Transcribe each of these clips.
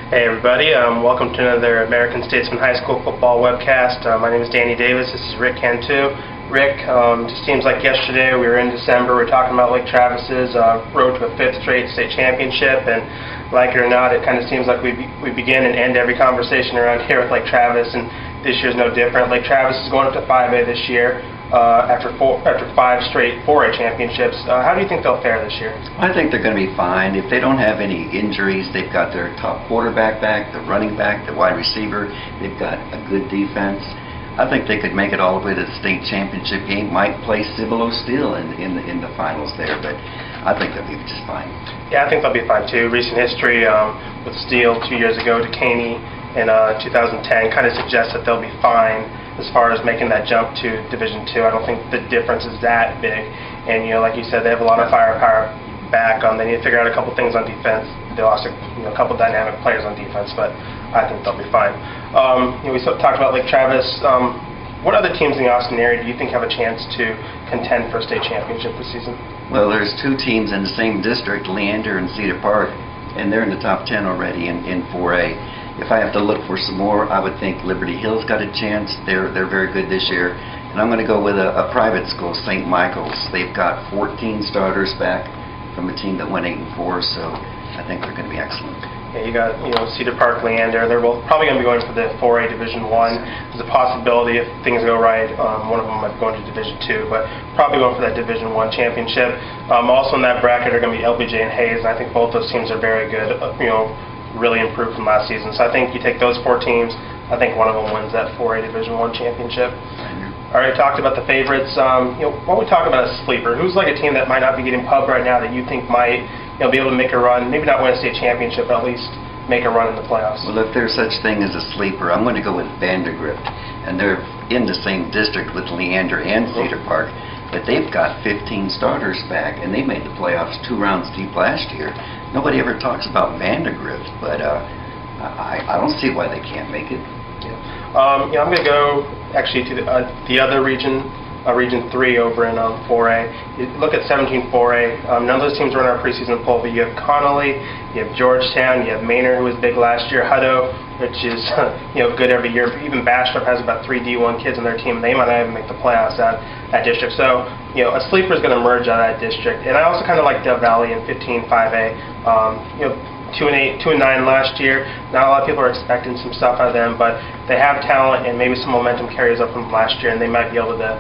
Hey everybody, welcome to another American-Statesman High School football webcast. My name is Danny Davis, this is Rick Cantu. Rick, just seems like yesterday, we were in December, we were talking about Lake Travis's road to a 5th straight state championship, and like it or not, it kind of seems like we begin and end every conversation around here with Lake Travis, and this year's no different. Lake Travis is going up to 5A this year. After 5 straight 4A championships. How do you think they'll fare this year? I think they're going to be fine. If they don't have any injuries, they've got their top quarterback back, the running back, the wide receiver. They've got a good defense. I think they could make it all the way to the state championship game. Might play Cibolo Steel in the finals there, but I think they'll be just fine. Yeah, I think they'll be fine too. Recent history with Steel 2 years ago to Caney in 2010 kind of suggests that they'll be fine as far as making that jump to Division II. I don't think the difference is that big. And, like you said, they have a lot of firepower back. They need to figure out a couple things on defense. They lost a couple dynamic players on defense, but I think they'll be fine. We talked about Lake Travis. What other teams in the Austin area do you think have a chance to contend for a state championship this season? Well, there's 2 teams in the same district, Leander and Cedar Park, and they're in the top 10 already in 4A. If I have to look for some more, I would think Liberty Hill's got a chance. They're very good this year. And I'm going to go with a private school, St. Michael's. They've got 14 starters back from a team that went 8-4, so I think they're going to be excellent. Yeah, you got Cedar Park, Leander. They're both probably going to be going for the 4A Division I. There's a possibility if things go right, one of them might be going to Division II, but probably going for that Division I championship. Also in that bracket are going to be LBJ and Hayes, and I think both those teams are very good. Really improved from last season. So I think you take those 4 teams, I think one of them wins that 4A Division I championship. All right, talked about the favorites. Why don't we talk about a sleeper? Who's like a team that might not be getting pub right now that you think might be able to make a run, maybe not win a state championship, but at least make a run in the playoffs? Well, if there's such thing as a sleeper, I'm going to go with Vandergrift. And they're in the same district with Leander and Cedar Park, but they've got 15 starters back, and they made the playoffs 2 rounds deep last year. Nobody ever talks about Vandergrift, but I don't see why they can't make it. Yeah. I'm going to go actually to the other region, Region 3 over in 4A. You look at 17 4A. None of those teams were in our preseason poll, but you have Connolly, you have Georgetown, you have Maynard, who was big last year, Hutto, which is good every year. Even Bastrop has about 3 D1 kids on their team. They might not even make the playoffs out that district. So a sleeper is going to emerge out of that district. And I also kind of like Dove Valley in 15 5A. 2-8, 2-9 last year. Not a lot of people are expecting some stuff out of them, but they have talent and maybe some momentum carries up from last year, and they might be able to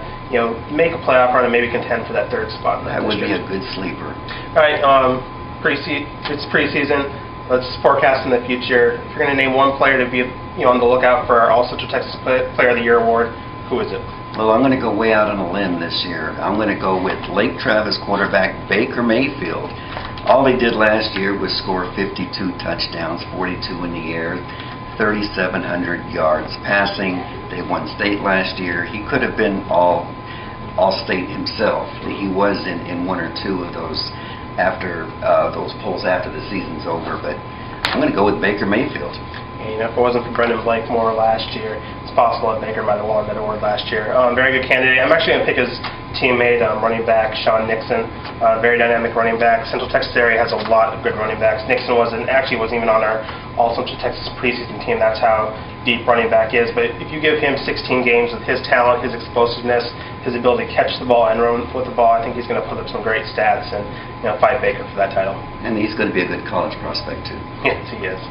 make a playoff run and maybe contend for that 3rd spot. That would be a good sleeper. All right, it's preseason. Let's forecast in the future. If you're going to name one player to be on the lookout for our All-Central Texas Player of the Year award, who is it? Well, I'm going to go way out on a limb this year. I'm going to go with Lake Travis quarterback Baker Mayfield. All he did last year was score 52 touchdowns, 42 in the air, 3,700 yards passing. They won state last year. He could have been all state himself. He was in 1 or 2 of those after those polls after the season's over. But I'm going to go with Baker Mayfield. And, if it wasn't for Brendan Blakemore last year, it's possible that Baker might have won that award last year. Very good candidate. I'm actually going to pick his teammate, running back Sean Nixon. Very dynamic running back. Central Texas area has a lot of good running backs. Nixon wasn't even on our All-Central Texas preseason team. That's how deep running back is. But if you give him 16 games with his talent, his explosiveness, his ability to catch the ball and run with the ball, I think he's going to put up some great stats and fight Baker for that title. And he's going to be a good college prospect too. Yes, he is.